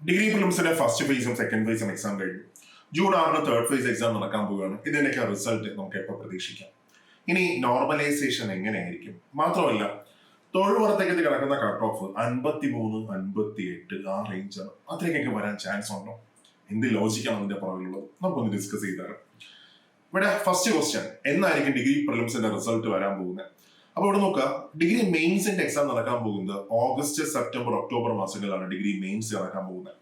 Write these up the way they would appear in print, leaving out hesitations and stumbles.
Degree പ്രിലിംസിന്റെ first ഫേസും second ഫേസും exam കഴിഞ്ഞു. ജൂൺ 6 തേർഡ് ഫേസ് എക്സാം നടക്കാൻ പോവുകയാണ്. ഇതിന്റെയൊക്കെ റിസൾട്ട് നമുക്ക് എപ്പോൾ പ്രതീക്ഷിക്കാം? ഇനി നോർമലൈസേഷൻ എങ്ങനെയായിരിക്കും? മാത്രമല്ല, തൊഴിൽ വർദ്ധയ്ക്ക് കിടക്കുന്ന കട്ട് ഓഫ് 53, 58 ആ റേഞ്ചാണ്. അത്രയ്ക്കൊക്കെ വരാൻ ചാൻസ് ഉണ്ടോ? എന്ത് ലോജിക്കാണ് അതിന്റെ പുറകിലുള്ളത്? നമുക്കൊന്ന് ഡിസ്കസ് ചെയ്താലും. ഇവിടെ ഫസ്റ്റ് ക്വസ്റ്റ്യൻ, എന്നായിരിക്കും ഡിഗ്രി പ്രിലിംസിന്റെ റിസൾട്ട് വരാൻ പോകുന്നത്? അപ്പൊ ഇവിടെ നോക്കുക, ഡിഗ്രി മെയിൻസിന്റെ എക്സാം നടക്കാൻ പോകുന്നത് ഓഗസ്റ്റ്, സെപ്റ്റംബർ, ഒക്ടോബർ മാസങ്ങളിലാണ് ഡിഗ്രി മെയിൻസ് നടക്കാൻ പോകുന്നത്.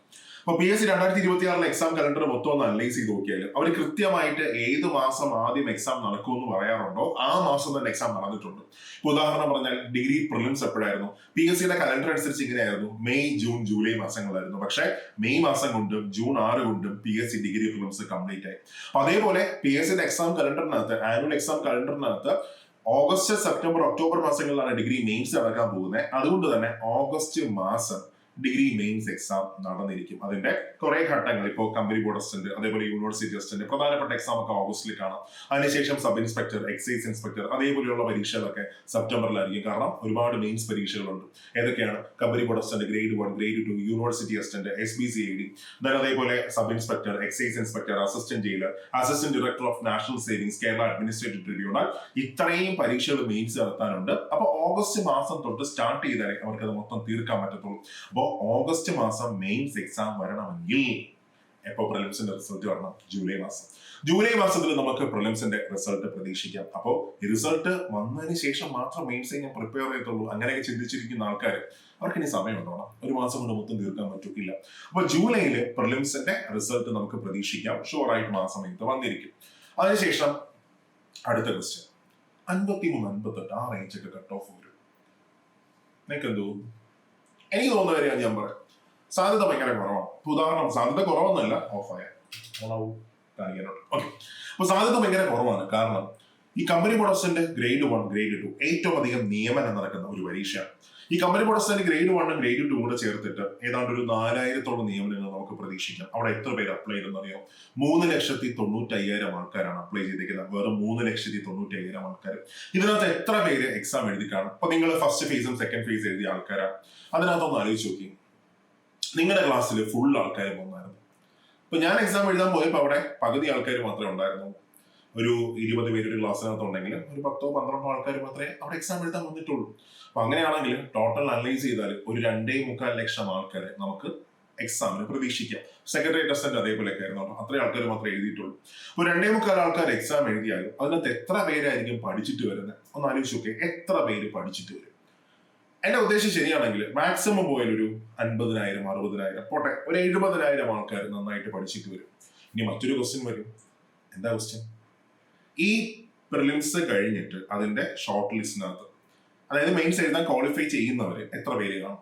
അപ്പൊ PSC 2026 എക്സാം കലണ്ടർ മൊത്തം ഒന്ന് അനലൈസ് ചെയ്ത് നോക്കിയാൽ അവർ കൃത്യമായിട്ട് ഏത് മാസം ആദ്യം എക്സാം നടക്കുമെന്ന് പറയാറുണ്ടോ ആ മാസം തന്നെ എക്സാം നടന്നിട്ടുണ്ട്. ഇപ്പൊ ഉദാഹരണം പറഞ്ഞാൽ ഡിഗ്രി പ്രിലിംസ് എപ്പോഴായിരുന്നു? PSCയുടെ കലണ്ടർ അനുസരിച്ച് ഇങ്ങനെയായിരുന്നു, മെയ്, ജൂൺ, ജൂലൈ മാസങ്ങളായിരുന്നു. പക്ഷെ മെയ് മാസം കൊണ്ടും ജൂൺ 6 കൊണ്ടും PSC ഡിഗ്രി പ്രിലിംസ് കംപ്ലീറ്റ് ആയി. അപ്പൊ അതേപോലെ PSCയുടെ എക്സാം കലണ്ടറിനകത്ത്, ആനുവൽ എക്സാം കലണ്ടറിനകത്ത് ഓഗസ്റ്റ്, സെപ്റ്റംബർ, ഒക്ടോബർ മാസങ്ങളിലാണ് ഡിഗ്രി മെയിൻസ് നടക്കാൻ പോകുന്നത്. അതുകൊണ്ട് തന്നെ ഓഗസ്റ്റ് മാസം ഡിഗ്രി മെയിൻസ് എക്സാം നടന്നിരിക്കും. അതിന്റെ കുറെ ഘട്ടങ്ങൾ, ഇപ്പോൾ കമ്പനി ബോർഡ് അസിസ്റ്റന്റ്, അതേപോലെ യൂണിവേഴ്സിറ്റി അസിസ്റ്റന്റ്, പ്രധാനപ്പെട്ട എക്സാം ഒക്കെ ഓഗസ്റ്റിൽ കാണാം. അതിനുശേഷം സബ് ഇൻസ്പെക്ടർ, എക്സൈസ് ഇൻസ്പെക്ടർ, അതേപോലെയുള്ള പരീക്ഷകളൊക്കെ സെപ്റ്റംബറിലായിരിക്കും. കാരണം ഒരുപാട് മെയിൻസ് പരീക്ഷകളുണ്ട്. ഏതൊക്കെയാണ്? Company board assistant grade 1, grade 2, university assistant, SBCID, അതേപോലെ sub inspector, excise inspector, assistant jailer, assistant director of national savings, Kerala administrative tribunal, ഇത്രയും പരീക്ഷകൾ മെയിൻസ് നടത്താനുണ്ട്. അപ്പൊ ഓഗസ്റ്റ് മാസം തൊട്ട് സ്റ്റാർട്ട് ചെയ്താലേ അവർക്ക് അത് മൊത്തം തീർക്കാൻ പറ്റത്തുള്ളൂ. അപ്പോ ഓഗസ്റ്റ് മാസം മെയിൻസ് എക്സാം വരണമെങ്കിൽ എപ്പോ പ്രിലിംസിന്റെ റിസൾട്ട് വരണം? ജൂലൈ മാസം. ജൂലൈ മാസത്തിൽ നമുക്ക് പ്രിലിംസിന്റെ റിസൾട്ട് പ്രതീക്ഷിക്കാം. അപ്പോ ഈ റിസൾട്ട് വന്നതിന് ശേഷം മാത്രം മെയിൻസ് ഞാൻ പ്രിപ്പയർ ചെയ്യത്തുള്ളൂ, അങ്ങനെയൊക്കെ ചിന്തിച്ചിരിക്കുന്ന ആൾക്കാർ, അവർക്ക് ഇനി സമയം ഉണ്ടോണം? ഒരു മാസം കൊണ്ട് മൊത്തം തീർക്കാൻ പറ്റില്ല. അപ്പൊ ജൂലൈയില് പ്രിലിംസിന്റെ റിസൾട്ട് നമുക്ക് പ്രതീക്ഷിക്കാം. ഷുവർ ആയിട്ട് മാസം ഇത് വന്നിരിക്കും. അതിനുശേഷം അടുത്ത ക്വസ്റ്റ്യൻ, 53, 58 ആ റേഞ്ചൊക്കെ കട്ട് ഓഫ് വരും. നിങ്ങൾക്ക് എന്ത് തോന്നുന്നു? എനിക്ക് തോന്നുന്ന കാര്യമാണ് ഞാൻ പറയാം. സാധ്യത ഭയങ്കര കുറവാണ്. ഉദാഹരണം, സാധ്യത കുറവെന്നല്ല, ഓഫായ കാണിക്കാനുണ്ട്. ഓക്കെ, അപ്പൊ സാധ്യത ഭയങ്കര കുറവാണ്. കാരണം ഈ company board assistant grade 1, grade 2 ഏറ്റവും അധികം നിയമനം നടക്കുന്ന ഒരു പരീക്ഷയാണ്. ഈ company board assistant grade 1 grade 2 കൂടെ ചേർത്തിട്ട് ഏതാണ്ട് ഒരു 4000-ഓളം നിയമനങ്ങൾ നമുക്ക് പ്രതീക്ഷിക്കാം. അവിടെ എത്ര പേര് അപ്ലൈ ചെയ്തെന്നറിയോ? 3,95,000 ആൾക്കാരാണ് അപ്ലൈ ചെയ്തിരിക്കുന്നത്. വെറും 3,95,000 ആൾക്കാർ. ഇതിനകത്ത് എത്ര പേര് എക്സാം എഴുതി കാണും? അപ്പൊ നിങ്ങൾ ഫസ്റ്റ് ഫേസും സെക്കൻഡ് ഫേസ് എഴുതിയ ആൾക്കാരാണ്. അതിനകത്തൊന്ന് ആലോചിച്ച് നോക്കി, നിങ്ങളുടെ ക്ലാസ്സിൽ ഫുൾ ആൾക്കാർ വന്നായിരുന്നു. ഇപ്പൊ ഞാൻ എക്സാം എഴുതാൻ പോയപ്പോൾ അവിടെ പകുതി ആൾക്കാർ മാത്രമേ ഉണ്ടായിരുന്നു. ഒരു 20 പേര് ഒരു ക്ലാസ്സിനകത്ത് ഉണ്ടെങ്കിൽ ഒരു 10-12 ആൾക്കാർ മാത്രമേ അവിടെ എക്സാം എഴുതാൻ വന്നിട്ടുള്ളൂ. അപ്പൊ അങ്ങനെയാണെങ്കിൽ ടോട്ടൽ അനലൈസ് ചെയ്താൽ ഒരു 2.25 ലക്ഷം ആൾക്കാരെ നമുക്ക് എക്സാമിന് പ്രതീക്ഷിക്കാം. സെക്രട്ടറി ടെസ്റ്റ് അതേപോലെയൊക്കെ ആയിരുന്നു. അത്രയും ആൾക്കാർ മാത്രമേ എഴുതിയിട്ടുള്ളൂ. ഒരു 2.25 ആൾക്കാർ എക്സാം എഴുതിയാലും അതിനകത്ത് എത്ര പേരായിരിക്കും പഠിച്ചിട്ട് വരുന്നത്? ഒന്ന് ആലോചിച്ച് നോക്കിയേ, എത്ര പേര് പഠിച്ചിട്ട് വരും? എന്റെ ഉദ്ദേശം ശരിയാണെങ്കിൽ മാക്സിമം പോയാൽ ഒരു 50,000, 60,000 പോട്ടെ, ഒരു 70,000 ആൾക്കാർ നന്നായിട്ട് പഠിച്ചിട്ട് വരും. ഇനി മറ്റൊരു ക്വസ്റ്റ്യൻ വരും. എന്താ ക്വസ്റ്റ്യൻ? ഈ പ്രിലിംസ് കഴിഞ്ഞിട്ട് അതിന്റെ ഷോർട്ട് ലിസ്റ്റിനകത്ത്, അതായത് മെയിൻസ് എഴുതാൻ ക്വാളിഫൈ ചെയ്യുന്നവര് എത്ര പേര് കാണും?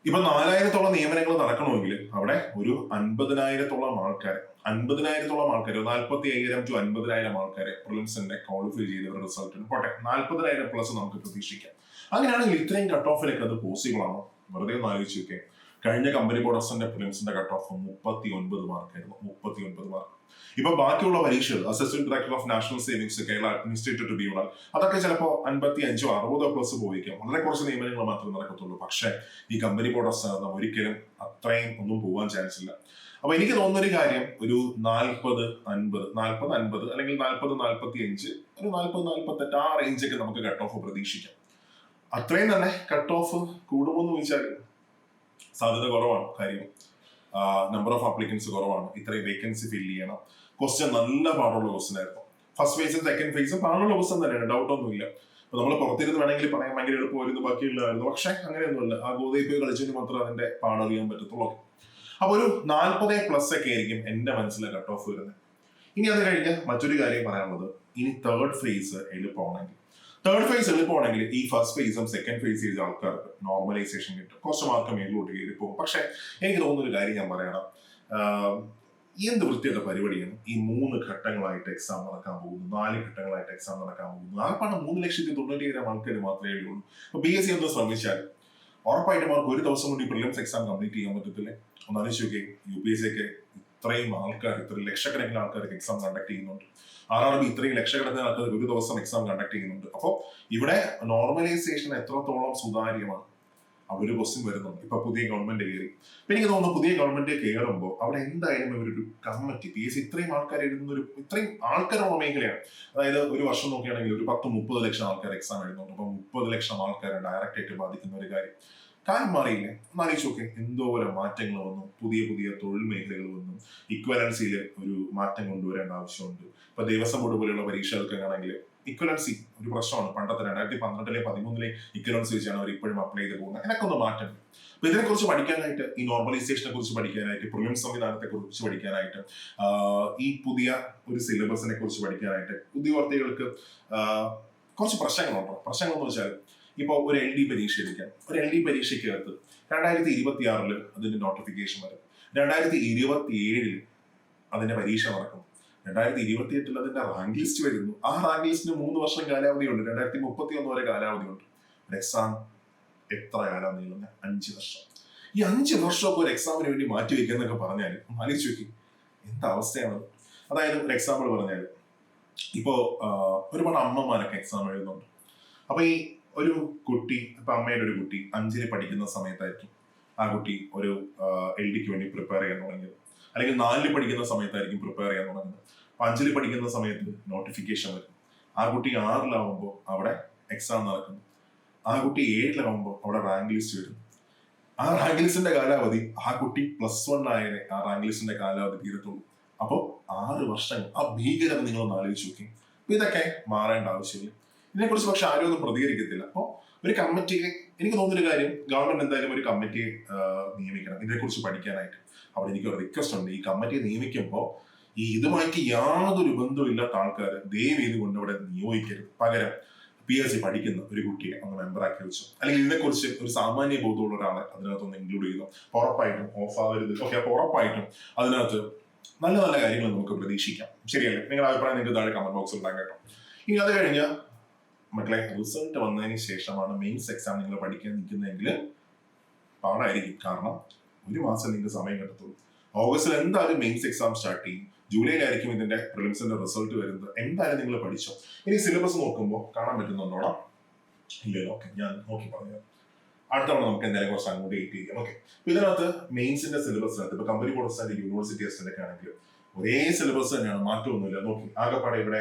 ഇപ്പൊ 4,000-ഓളം നിയമനങ്ങൾ നടക്കണമെങ്കിൽ അവിടെ ഒരു 50,000-ഓളം ആൾക്കാർ, 45,000 to 50,000 ആൾക്കാരെ പ്രിലിംസിന്റെ ക്വാളിഫൈ ചെയ്തവരുടെ റിസൾട്ടിന് പോട്ടെ 40,000 പ്ലസ് നമുക്ക് പ്രതീക്ഷിക്കാം. അങ്ങനെയാണെങ്കിൽ ഇത്രയും കട്ട് ഓഫിലേക്ക് അത് പോസിബിൾ ആണോ? വെറുതെ ഒന്ന് ആലോചിച്ച് നോക്കേ. കഴിഞ്ഞ കമ്പനി ബോർഡ് അസിസ്റ്റന്റ് പ്രിലിംസിന്റെ കട്ട് ഓഫ് 39 മാർക്കായിരുന്നു. 39 മാർക്ക്. ഇപ്പൊ ബാക്കിയുള്ള പരീക്ഷകൾ, assistant director of national savings, Kerala administrative tribunal, അതൊക്കെ ചിലപ്പോൾ 55, 60 പ്ലസ് പോയിരിക്കും. വളരെ കുറച്ച് നിയമനങ്ങൾ മാത്രമേ നടക്കത്തുള്ളൂ. പക്ഷെ ഈ കമ്പനി ബോർഡ് അസിസ്റ്റന്റ് ഒരിക്കലും അത്രയും ഒന്നും പോകാൻ ചാൻസ് ഇല്ല. അപ്പൊ എനിക്ക് തോന്നുന്നൊരു കാര്യം, ഒരു 40, 50 അല്ലെങ്കിൽ 40, 45, ഒരു 40, 48 ആ റേഞ്ചൊക്കെ നമുക്ക് കട്ട് ഓഫ് പ്രതീക്ഷിക്കാം. അത്രയും തന്നെ കട്ട് ഓഫ് കൂടുമെന്ന് ചോദിച്ചാൽ സാധ്യത കുറവാണ്. കാര്യം നമ്പർ ഓഫ് ആപ്ലിക്കൻസ് കുറവാണ്. ഇത്രയും വേക്കൻസി ഫിൽ ചെയ്യണം. ക്വസ്റ്റ്യൻ നല്ല പാടുള്ള ക്വസ്റ്റ്യൻ ആയിരുന്നു. ഫസ്റ്റ് ഫേസും സെക്കൻഡ് ഫേസും പാടുള്ള ക്വസ്റ്റ്യൻ തന്നെയാണ്, ഡൗട്ട് ഒന്നുമില്ല. അപ്പൊ നമ്മൾ പുറത്തിരുന്ന് വേണമെങ്കിൽ പറയാൻ ഭയങ്കര എളുപ്പമായിരുന്നു, ബാക്കിയുള്ളതായിരുന്നു. പക്ഷെ അങ്ങനെയൊന്നുമില്ല. ആ ഗോതയിൽ കളിച്ചതിന് മാത്രം അതിന്റെ പാടറിയാൻ പറ്റത്തുള്ളൂ. അപ്പൊ ഒരു 40+ ഒക്കെ ആയിരിക്കും എന്റെ മനസ്സിലെ കട്ട് ഓഫ് വരുന്നത്. ഇനി അത് കഴിഞ്ഞ് മറ്റൊരു കാര്യം പറയാനുള്ളത്, ഇനി തേർഡ് ഫേസ് എളുപ്പമാണെങ്കിൽ, ഈ ഫസ്റ്റ് ഫേസും സെക്കൻഡ് ഫേസ് ചെയ്ത ആൾക്കാർക്ക് നോർമലൈസേഷൻ കിട്ടും. കുറച്ച് മാർക്ക് മേലോട്ട് കയറി പോകും. പക്ഷെ എനിക്ക് തോന്നുന്ന ഒരു കാര്യം ഞാൻ പറയണം, എന്ത് വൃത്തിയുടെ പരിപാടിയാണ് ഈ 3 ഘട്ടങ്ങളായിട്ട് എക്സാം നടക്കാൻ പോകുന്നു, 4 ഘട്ടങ്ങളായിട്ട് എക്സാം നടക്കാൻ പോകുന്നു. ആ പണം 3,90,000 ആൾക്കാർ മാത്രമേ ഉള്ളൂ. അപ്പൊ PSC ഒന്ന് ശ്രമിച്ചാൽ ഉറപ്പായിട്ടും അവർക്ക് ഒരു ദിവസം കൊണ്ട് ഈ പ്രിലിംസ് എക്സാം കംപ്ലീറ്റ് ചെയ്യാൻ പറ്റത്തില്ലേ? ഒന്ന് ആലോചിച്ച് നോക്കിയേ. UPSC ഒക്കെ ഇത്രയും ആൾക്കാർ, ഇത്രയും ലക്ഷക്കണക്കിന് ആൾക്കാർക്ക് എക്സാം കണ്ടക്ട് ചെയ്യുന്നുണ്ട്. RRB ഇത്രയും ലക്ഷക്കണക്കിന് ആൾക്കാർ ഒരു ദിവസം എക്സാം കണ്ടക്ട് ചെയ്യുന്നുണ്ട്. അപ്പോൾ ഇവിടെ നോർമലൈസേഷൻ എത്രത്തോളം സുതാര്യമാണ്? അവര് ക്വസ്റ്റ്യൻ വരുന്നുണ്ട്. ഇപ്പൊ പുതിയ ഗവൺമെന്റ് കയറി. അപ്പൊ എനിക്ക് തോന്നുന്നു പുതിയ ഗവൺമെന്റ് കയറുമ്പോൾ അവിടെ എന്തായാലും ഇവരൊരു കമ്മിറ്റി PSC ഇത്രയും ആൾക്കാർ എഴുതുന്ന ഇത്രയും ആൾക്കാരുള്ള മേഖലയാണ്. അതായത് ഒരു വർഷം നോക്കുകയാണെങ്കിൽ ഒരു 10-30 ലക്ഷം ആൾക്കാർ എക്സാം എഴുതുന്നുണ്ട്. അപ്പൊ 30 ലക്ഷം ആൾക്കാരെ ഡയറക്റ്റ് ആയിട്ട് ബാധിക്കുന്ന ഒരു കാര്യം മാറിയില്ലേ? ഒന്നാലോചിച്ച് നോക്കെ, എന്തോരം മാറ്റങ്ങൾ വന്നു, പുതിയ പുതിയ തൊഴിൽ മേഖലകൾ വന്നു, ഇക്വലൻസിയിൽ ഒരു മാറ്റം കൊണ്ടുവരേണ്ട ആവശ്യമുണ്ട്. ഇപ്പൊ ദേവസ്വം ബോർഡ് പോലെയുള്ള പരീക്ഷകൾക്കൊക്കെ ആണെങ്കിൽ ഇക്വലൻസി ഒരു പ്രശ്നമാണ്. പണ്ടത്തെ 2012-13 ഇക്വലൻസി വെച്ചാണ് അവർ ഇപ്പോഴും അപ്ലൈ ചെയ്ത് പോകുന്നത്. എന്നൊക്കെ ഒന്ന് മാറ്റം. അപ്പൊ ഇതിനെക്കുറിച്ച് പഠിക്കാനായിട്ട്, ഈ നോർമലൈസേഷനെ കുറിച്ച് പഠിക്കാനായിട്ട്, പ്രിലിംസ് സംവിധാനത്തെ കുറിച്ച് പഠിക്കാനായിട്ട്, ഈ പുതിയ ഒരു സിലബസിനെ കുറിച്ച് പഠിക്കാനായിട്ട് ഉദ്യോഗാർത്ഥികൾക്ക് കുറച്ച് പ്രശ്നങ്ങളുണ്ടോ? പ്രശ്നങ്ങൾ എന്ന് വെച്ചാൽ ഇപ്പോൾ ഒരു LD പരീക്ഷ എടുക്കാം. ഒരു LD പരീക്ഷയ്ക്കകത്ത് 2026 അതിന്റെ നോട്ടിഫിക്കേഷൻ വരും. 2027 അതിന്റെ പരീക്ഷ നടക്കും. 2028 അതിന്റെ റാങ്ക് ലിസ്റ്റ് വരുന്നു. ആ റാങ്ക് ലിസ്റ്റിന് 3 വർഷം കാലാവധിയുണ്ട്. 2031 വരെ കാലാവധിയുണ്ട്. ഒരു എക്സാം എത്ര കാലം നീളുന്ന? 5 വർഷം. ഈ 5 വർഷമൊക്കെ ഒരു എക്സാമിന് വേണ്ടി മാറ്റി വെക്കുന്നൊക്കെ പറഞ്ഞാൽ ആലോചിച്ച് നോക്കി എന്താ അവസ്ഥയാണ്. അതായത് ഒരു എക്സാമ്പിൾ പറഞ്ഞാൽ ഇപ്പോ ഒരുപാട് അമ്മമാരൊക്കെ എക്സാം എഴുതുന്നുണ്ട്. അപ്പൊ ഈ ഒരു കുട്ടി, ഇപ്പൊ അമ്മയുടെ ഒരു കുട്ടി 5ൽ പഠിക്കുന്ന സമയത്തായിരിക്കും ആ കുട്ടി ഒരു LDക്ക് വേണ്ടി പ്രിപ്പയർ ചെയ്യാൻ തുടങ്ങിയത്. അല്ലെങ്കിൽ 4ൽ പഠിക്കുന്ന സമയത്തായിരിക്കും പ്രിപ്പയർ ചെയ്യാൻ തുടങ്ങുന്നത്. അപ്പൊ 5ൽ പഠിക്കുന്ന സമയത്ത് നോട്ടിഫിക്കേഷൻ വരും. ആ കുട്ടി 6ലാവുമ്പോൾ അവിടെ എക്സാം നടക്കുന്നു. ആ കുട്ടി 7ലാവുമ്പോൾ അവിടെ റാങ്ക് ലിസ്റ്റ് വരും. ആ റാങ്ക് ലിസ്റ്റിന്റെ കാലാവധി ആ കുട്ടി +1 ആയതിനെ ആ റാങ്ക് ലിസ്റ്റിന്റെ കാലാവധി തീരത്തുള്ളൂ. അപ്പോൾ 6 വർഷങ്ങൾ. ആ ഭീകരത നിങ്ങളൊന്ന് ആലോചിച്ച് നോക്കി. അപ്പൊ ഇതൊക്കെ മാറേണ്ട ആവശ്യമില്ല. ഇതിനെക്കുറിച്ച് പക്ഷെ ആരും ഒന്നും പ്രതികരിക്കത്തില്ല. അപ്പോൾ ഒരു കമ്മിറ്റിയെ, എനിക്ക് തോന്നുന്നൊരു കാര്യം, ഗവൺമെന്റ് എന്തായാലും ഒരു കമ്മിറ്റിയെ നിയമിക്കണം ഇതിനെക്കുറിച്ച് പഠിക്കാനായിട്ട്. അവിടെ എനിക്ക് ഒരു റിക്വസ്റ്റ് ഉണ്ട്. ഈ കമ്മിറ്റിയെ നിയമിക്കുമ്പോൾ ഇതുമായിട്ട് യാതൊരു ബന്ധമില്ലാത്ത ആൾക്കാർ ദയവേത് കൊണ്ട് അവിടെ നിയോഗിക്കരുത്. പകരം PSC പഠിക്കുന്ന ഒരു കുട്ടിയെ ഒന്ന് മെമ്പറാക്കി വെച്ചു, അല്ലെങ്കിൽ ഇതിനെക്കുറിച്ച് ഒരു സാമാന്യ ബോധമുള്ള ഒരാളെ അതിനകത്തൊന്ന് ഇൻക്ലൂഡ് ചെയ്തു. ഉറപ്പായിട്ടും ഓഫ് ആവരുത്. ഓക്കെ, അപ്പൊ ഉറപ്പായിട്ടും അതിനകത്ത് നല്ല നല്ല കാര്യങ്ങൾ നമുക്ക് പ്രതീക്ഷിക്കാം. ശരിയല്ലേ? നിങ്ങളുടെ അഭിപ്രായം നിങ്ങൾക്ക് താഴെ കമന്റ് ബോക്സിൽ ഉണ്ടാകും കേട്ടോ. ഇനി അത് കഴിഞ്ഞ മക്കളെ, റിസൾട്ട് വന്നതിന് ശേഷമാണ് മെയിൻസ് എക്സാം നിങ്ങൾ പഠിക്കാൻ നിൽക്കുന്നതെങ്കിൽ പാടായിരിക്കും. കാരണം 1 മാസം നിങ്ങൾക്ക് സമയം കിട്ടത്തുള്ളൂ. ഓഗസ്റ്റിൽ എന്തായാലും മെയിൻസ് എക്സാം സ്റ്റാർട്ട് ചെയ്യും. ജൂലൈയിലായിരിക്കും ഇതിന്റെ പ്രിലിംസിന്റെ റിസൾട്ട് വരുന്നത്. എന്തായാലും നിങ്ങൾ പഠിച്ചോ. ഇനി സിലബസ് നോക്കുമ്പോൾ കാണാൻ പറ്റുന്നുണ്ടോടാ? ഇല്ലല്ലോ. ഓക്കെ, ഞാൻ നോക്കി പറഞ്ഞു. അടുത്ത തവണ നമുക്ക് എന്തായാലും കുറച്ച് അങ്ങോട്ട് വെയിറ്റ് ചെയ്യാം. ഓക്കെ, ഇതിനകത്ത് മെയിൻസിന്റെ സിലബസിനകത്ത് ഇപ്പൊ കമ്പനി ബോർഡ് യൂണിവേഴ്സിറ്റി ടെസ്റ്റിന്റെ ഒക്കെ ആണെങ്കിൽ ഒരേ സിലബസ് തന്നെയാണ്, മാറ്റമൊന്നുമില്ല. നോക്കി ആകെപ്പാടെ ഇവിടെ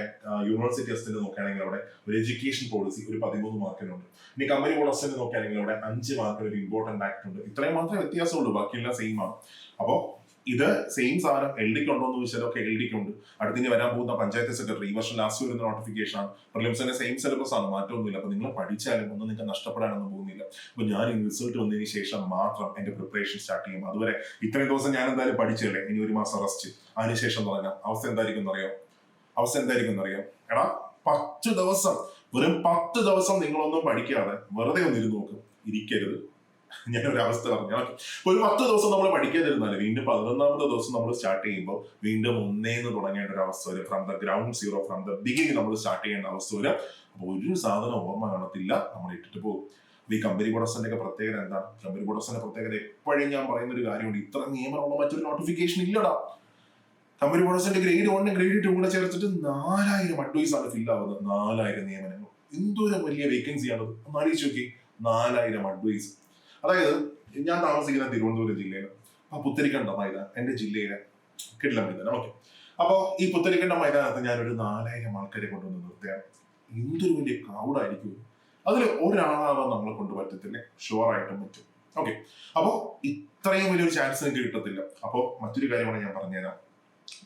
യൂണിവേഴ്സിറ്റി ടെസ്റ്റിന് നോക്കുകയാണെങ്കിൽ അവിടെ ഒരു എഡ്യൂക്കേഷൻ പോളിസി ഒരു 13 മാർക്കിനുണ്ട്. ഇനി കമ്പനി ബോർഡ് ടെസ്റ്റിന് നോക്കുകയാണെങ്കിൽ അവിടെ 5 മാർക്കിന് ഒരു ഇമ്പോർട്ടന്റ് ആക്ട് ഉണ്ട്. ഇത്രയും മാത്രമേ വ്യത്യാസമുള്ളൂ, ബാക്കിയെല്ലാം സെയിം ആണ്. അപ്പോൾ ഇത് സെയിം സാധനം LDക്ക് ഉണ്ടോ എന്ന് ചോദിച്ചാൽ ഒക്കെ LDക്ക് ഉണ്ട്. അടുത്തിന് വരാൻ പോകുന്ന പഞ്ചായത്ത് സെക്രട്ടറി ഈ വർഷം ലാസ്റ്റ് വരുന്ന നോട്ടിഫിക്കേഷൻ ആണ്. പ്രിലിംസിന്റെ സെയിം സിലബസ് ആണ്, മാറ്റമൊന്നുമില്ല. അപ്പൊ നിങ്ങൾ പഠിച്ചാലും ഒന്നും നിങ്ങൾക്ക് നഷ്ടപ്പെടാനൊന്നും പോകുന്നില്ല. അപ്പൊ ഞാൻ ഈ റിസൾട്ട് വന്നതിന് ശേഷം മാത്രം എന്റെ പ്രിപ്പറേഷൻ സ്റ്റാർട്ട് ചെയ്യും. അതുവരെ ഇത്രയും ദിവസം ഞാൻ എന്തായാലും പഠിച്ചല്ലേ, ഇനി 1 മാസം റെസ്റ്റ്. അതിനുശേഷം തുടങ്ങാം. അവസ്ഥ എന്തായിരിക്കും എന്നറിയാം? എടാ 10 ദിവസം, വെറും 10 ദിവസം നിങ്ങളൊന്നും പഠിക്കാതെ വെറുതെ ഒന്ന് ഇരുന്ന് നോക്കും. ഇരിക്കരുത്. ഞാനൊരു അവസ്ഥ പറഞ്ഞു. ഒരു 10 ദിവസം നമ്മൾ പഠിക്കാതിരുന്നാല് വീണ്ടും 11ാമത്തെ ദിവസം നമ്മൾ സ്റ്റാർട്ട് ചെയ്യുമ്പോൾ വീണ്ടും ഒന്നേന്ന് തുടങ്ങേണ്ട ഒരു അവസ്ഥ വരും. From the ground zero, from the beginning നമ്മൾ സ്റ്റാർട്ട് ചെയ്യേണ്ട അവസ്ഥ വരും. അപ്പൊ ഒരു സാധനം ഓർമ്മ കാണത്തില്ല, നമ്മൾ ഇട്ടിട്ട് പോകും. ഈ കമ്പനി ബോർഡസിന്റെ ഒക്കെ പ്രത്യേകത എന്താണ്? കമ്പനി ബോർഡസിന്റെ പ്രത്യേകത എപ്പോഴും ഞാൻ പറയുന്ന ഒരു കാര്യമുണ്ട്, ഇത്ര നിയമനമുള്ള മറ്റൊരു നോട്ടിഫിക്കേഷൻ ഇല്ലടാ. കമ്പനി ബോർഡസിന്റെ ഗ്രേഡ് 1 ഗ്രേഡ് 2 കൂടെ ചേർത്തിട്ട് 4000 അഡ്വൈസ് ആണ് ഫിൽ ആവുന്നത്. 4000 നിയമനങ്ങൾ. എന്തൊരു വലിയ വേക്കൻസി ആണത്. ഒന്ന് ആലോചിച്ച് നോക്കി, 4000 അഡ്വൈസ്. അതായത് ഞാൻ താമസിക്കുന്ന തിരുവനന്തപുരം ജില്ലയിൽ പുത്തരിക്കണ്ട മൈതാനം എന്റെ ജില്ലയിലെ കിടിലം മൈതാനം. ഓക്കെ, അപ്പൊ ഈ പുത്തരിക്കണ്ട മൈതാനത്ത് ഞാനൊരു 4000 ആൾക്കാരെ കൊണ്ടുവന്ന് നിർത്തിയാണ്. എന്തൊരു വലിയ ക്രൗഡായിരിക്കും. അതിൽ ഒരാളാവാൻ നമ്മളെ കൊണ്ട് പറ്റത്തില്ല, ഷുവർ ആയിട്ടും പറ്റും. ഓക്കെ, അപ്പോ ഇത്രയും വലിയൊരു ചാൻസ് എനിക്ക് കിട്ടത്തില്ല. അപ്പോൾ മറ്റൊരു കാര്യമാണ് ഞാൻ പറഞ്ഞുതരാം.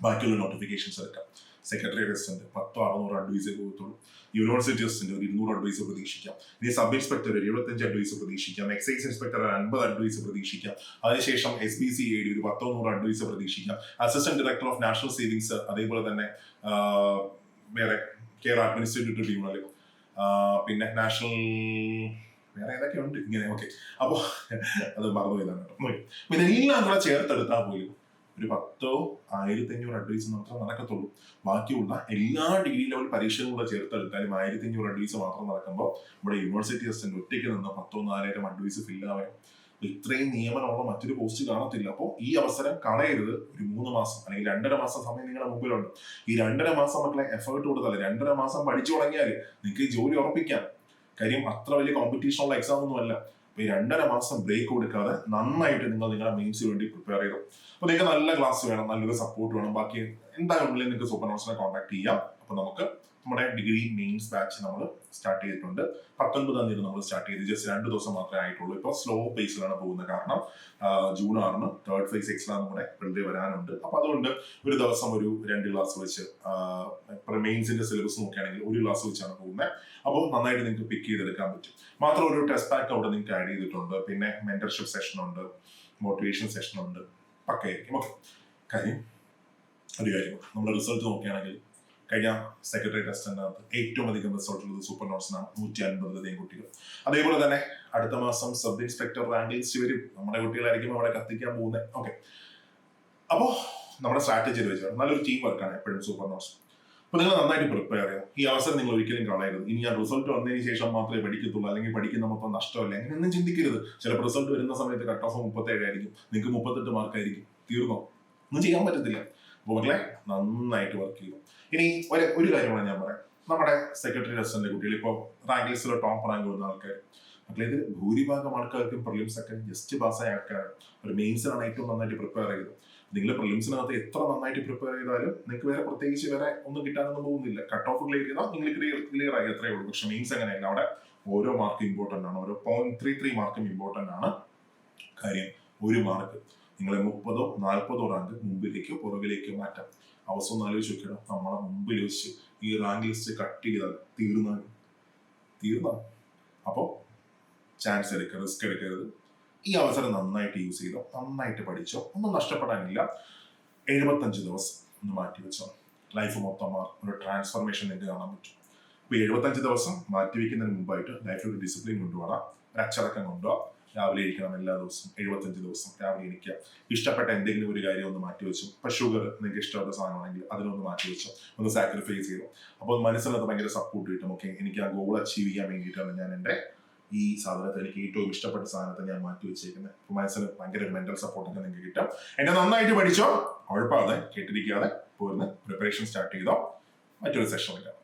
ബാക്കിയുള്ള നോട്ടിഫിക്കേഷൻസ് എടുക്കാം. സെക്രട്ടറി ടെസ്റ്റിന്റെ 10-600 അഡ്വൈസ് പോകത്തുള്ളൂ. യൂണിവേഴ്സിറ്റി ടെസ്റ്റിന്റെ ഒരു 200 അഡ്വൈസ് പ്രതീക്ഷിക്കാം. ഇനി സബ് ഇൻസ്പെക്ടർ 75 അഡ്വൈസ് പ്രതീക്ഷിക്കാം. എക്സൈസ് ഇൻസ്പെക്ടർ 50 അഡ്വൈസ് പ്രതീക്ഷിക്കാം. അതിനുശേഷം SBCAD ഒരു 100-100 അഡ്വൈസ് പ്രതീക്ഷിക്കാം. Assistant director of national savings, അതേപോലെ തന്നെ വേറെ കെയർ അഡ്മിനിസ്ട്രേറ്റീവ് ട്രിബ്യൂണൽ, പിന്നെ നാഷണൽ വേറെ ഏതൊക്കെ ഉണ്ട് ഇങ്ങനെ. ഓക്കെ, അപ്പോ അത് മറന്നു പോയതാണ് കേട്ടോ. ഇതെല്ലാം കൂടെ ചേർത്തെടുത്താൽ പോലും ഒരു 10,000-1500 അഡ്വൈസ് മാത്രം നടക്കത്തുള്ളൂ. ബാക്കിയുള്ള എല്ലാ ഡിഗ്രി ലെവൽ പരീക്ഷകളും കൂടെ ചേർത്തെടുത്താലും 1500 അഡ്വൈസ് മാത്രം നടക്കുമ്പോൾ ഇവിടെ യൂണിവേഴ്സിറ്റി ടെസ്റ്റിന്റെ ഒറ്റയ്ക്ക് നിന്ന് 10,000-4000 അഡ്വൈസ് ഫില്ലാവാൻ ഇത്രയും നിയമനമുള്ള മറ്റൊരു പോസ്റ്റ് കാണത്തില്ല. അപ്പോൾ ഈ അവസരം കളയരുത്. ഒരു 3 മാസം അല്ലെങ്കിൽ 2.5 മാസം സമയം നിങ്ങളുടെ മുമ്പിലുണ്ട്. ഈ 2.5 മാസം മക്കളെ എഫേർട്ട് കൊടുത്താൽ 2.5 മാസം പഠിച്ചു തുടങ്ങിയാൽ നിങ്ങൾക്ക് ഈ ജോലി ഉറപ്പിക്കാം. കാര്യം അത്ര വലിയ കോമ്പറ്റീഷൻ ഉള്ള എക്സാം ഒന്നും അല്ല. അപ്പൊ ഈ 2.5 മാസം ബ്രേക്ക് കൊടുക്കാതെ നന്നായിട്ട് നിങ്ങൾ നിങ്ങളുടെ മെയിൻസിന് വേണ്ടി പ്രിപ്പയർ ചെയ്തു. അപ്പൊ നിങ്ങൾക്ക് നല്ല ക്ലാസ് വേണം, നല്ലൊരു സപ്പോർട്ട് വേണം, ബാക്കി എന്തായാലും നിങ്ങൾക്ക് സൂപ്പർ നോട്ട്സിനെ കോൺടാക്ട് ചെയ്യാം. അപ്പൊ നമുക്ക് നമ്മുടെ ഡിഗ്രി മെയിൻസ് ബാച്ച് നമ്മൾ സ്റ്റാർട്ട് ചെയ്തിട്ടുണ്ട്. 19-ാം തീയതി നമ്മൾ സ്റ്റാർട്ട് ചെയ്ത് ജസ്റ്റ് 2 ദിവസം മാത്രമേ ആയിട്ടുള്ളൂ. ഇപ്പോൾ സ്ലോ പേസിലാണ് പോകുന്നത്. കാരണം ജൂൺ 6 തേർഡ് ഫേസ് എക്സാം നമ്മുടെ വെറുതെ വരാനുണ്ട്. അപ്പൊ അതുകൊണ്ട് ഒരു ദിവസം ഒരു 2 ക്ലാസ് വെച്ച് മെയിൻസിന്റെ സിലബസ് നോക്കുകയാണെങ്കിൽ 1 ക്ലാസ് വെച്ചാണ് പോകുന്നത്. അപ്പോൾ നന്നായിട്ട് നിങ്ങൾക്ക് പിക്ക് ചെയ്തെടുക്കാൻ പറ്റും. മാത്രം ഒരു ടെസ്റ്റ് പാക്ക് അവിടെ നിങ്ങൾക്ക് ആഡ് ചെയ്തിട്ടുണ്ട്. പിന്നെ മെന്റർഷിപ്പ് സെഷൻ ഉണ്ട്, മോട്ടിവേഷൻ സെഷൻ ഉണ്ട്, പക്കയായിരിക്കും. ഓക്കെ, കാര്യം ഒരു കാര്യം നമ്മുടെ റിസൾട്ട് നോക്കുകയാണെങ്കിൽ കഴിഞ്ഞ സെക്രട്ടറി ടെസ്റ്റിനകത്ത് ഏറ്റവും അധികം റിസൾട്ട് ഉള്ളത് സൂപ്പർ നോട്ട്സിനാണ്. 150 കുട്ടികൾ. അതേപോലെ തന്നെ അടുത്ത മാസം സബ് ഇൻസ്പെക്ടർ റാങ്ക് ലിസ്റ്റ് വരും. നമ്മുടെ കുട്ടികളായിരിക്കും അവിടെ കത്തിക്കാൻ പോകുന്നത്. ഓക്കെ, അപ്പോൾ നമ്മുടെ സ്ട്രാറ്റജിയിൽ വെച്ചാൽ നല്ലൊരു ടീം വർക്കാണ് എപ്പോഴും സൂപ്പർ നോട്ട്സ്. അപ്പൊ നിങ്ങൾ നന്നായിട്ട് പ്രിപ്പയർ ചെയ്യുക. ഈ അവസരം നിങ്ങൾ ഒരിക്കലും കളയരുത്. ഇനി ആ റിസൾട്ട് വന്നതിന് ശേഷം മാത്രമേ പഠിക്കത്തുള്ളൂ, അല്ലെങ്കിൽ പഠിക്കുന്ന മൊത്തം നഷ്ടമല്ല, അങ്ങനെയൊന്നും ചിന്തിക്കരുത്. ചിലപ്പോൾ റിസൾട്ട് വരുന്ന സമയത്ത് കട്ട് ഓഫ് 37 ആയിരിക്കും, നിങ്ങൾക്ക് 38 മാർക്കായിരിക്കും. തീർന്നോ? ഒന്നും ചെയ്യാൻ പറ്റത്തില്ല. അപ്പോൾ മക്കളെ നന്നായിട്ട് വർക്ക് ചെയ്തു. ഇനി ഒരു കാര്യമാണ് ഞാൻ പറയാം. നമ്മുടെ സെക്രട്ടറി ടെസ്റ്റിന്റെ കുട്ടികൾ ഇപ്പോൾ റാങ്ക് ലിസ്റ്റിലെ ടോപ്പ് റാങ്ക് വരുന്ന ആൾക്കാർ, മക്കളെ ഇത് ഭൂരിഭാഗം ആൾക്കാർക്കും പ്രിലിംസ് ഒക്കെ ജസ്റ്റ് പാസ്സായ ആൾക്കാരാണ്. ഒരു മെയിൻസിനാണ് ഏറ്റവും നന്നായിട്ട് പ്രിപ്പയർ ചെയ്തത്. നിങ്ങൾ പ്രിലിംസിനകത്ത് എത്ര നന്നായിട്ട് പ്രിപ്പയർ ചെയ്താലും നിങ്ങൾക്ക് വേറെ പ്രത്യേകിച്ച് വേറെ ഒന്നും കിട്ടാനൊന്നും പോകുന്നില്ല. കട്ട് ഓഫ് ക്ലിയർ ചെയ്താൽ നിങ്ങൾ ക്ലിയർ ആയി അത്രേ ഉള്ളൂ. പക്ഷെ മെയിൻസ് അങ്ങനെയല്ല. അവിടെ ഓരോ മാർക്കും ഇമ്പോർട്ടന്റ് ആണ്. ഓരോ 0.33 മാർക്കും ഇമ്പോർട്ടന്റ് ആണ്. കാര്യം ഒരു മാർക്ക് നിങ്ങളെ 30-40 റാങ്ക് മുമ്പിലേക്കോ പുറകിലേക്കോ മാറ്റാം. അവസ്ഥ ഒന്ന് ആലോചിച്ച് നോക്കണം. നമ്മളെ മുമ്പിൽ വെച്ച് ഈ റാങ്ക് ലിസ്റ്റ് കട്ട് ചെയ്താൽ തീർന്ന. അപ്പോൾ ചാൻസ് എടുക്കുക, റിസ്ക് എടുക്കരുത്. ഈ അവസരം നന്നായിട്ട് യൂസ് ചെയ്തോ, നന്നായിട്ട് പഠിച്ചോ, ഒന്നും നഷ്ടപ്പെടാനില്ല. 75 ദിവസം ഒന്ന് മാറ്റി വെച്ചോ. ലൈഫ് മൊത്തം മാറും. ഒരു ട്രാൻസ്ഫർമേഷൻ നിങ്ങൾക്ക് കാണാൻ പറ്റും. ഇപ്പോൾ 75 ദിവസം മാറ്റി വെക്കുന്നതിന് മുമ്പായിട്ട് ലൈഫിൽ ഒരു ഡിസിപ്ലിൻ കൊണ്ടുപോകാം, ഒരു അച്ചടക്കം കൊണ്ടുപോകാം. രാവിലെ ഇരിക്കണം എല്ലാ ദിവസവും. 75 ദിവസം രാവിലെ ഇരിക്കുക. ഇഷ്ടപ്പെട്ട എന്തെങ്കിലും ഒരു കാര്യം ഒന്ന് മാറ്റി വെച്ചു. ഇപ്പൊ ഷുഗർ നിങ്ങൾക്ക് ഇഷ്ടപ്പെട്ട സാധനമാണെങ്കിൽ അതിനൊന്ന് മാറ്റി വെച്ചു, ഒന്ന് സാക്രിഫൈസ് ചെയ്തു. അപ്പോൾ മനസ്സിനകത്ത് ഭയങ്കര സപ്പോർട്ട് കിട്ടും. ഓക്കെ, എനിക്ക് ആ ഗോൾ അച്ചീവ് ചെയ്യാൻ വേണ്ടിയിട്ടാണ് ഞാൻ എൻ്റെ ഈ സാധനത്തെ, എനിക്ക് ഏറ്റവും ഇഷ്ടപ്പെട്ട സാധനത്തെ ഞാൻ മാറ്റി വെച്ചേക്കുന്നത്. അപ്പോൾ മനസ്സിന് ഭയങ്കര മെന്റൽ സപ്പോർട്ടൊക്കെ നിങ്ങൾക്ക് കിട്ടും. എന്നെ നന്നായിട്ട് പഠിച്ചോ, കുഴപ്പമാതെ കേട്ടിരിക്കാതെ പോരുന്ന പ്രിപ്പറേഷൻ സ്റ്റാർട്ട് ചെയ്തോ. മറ്റൊരു സെഷൻ വരാം.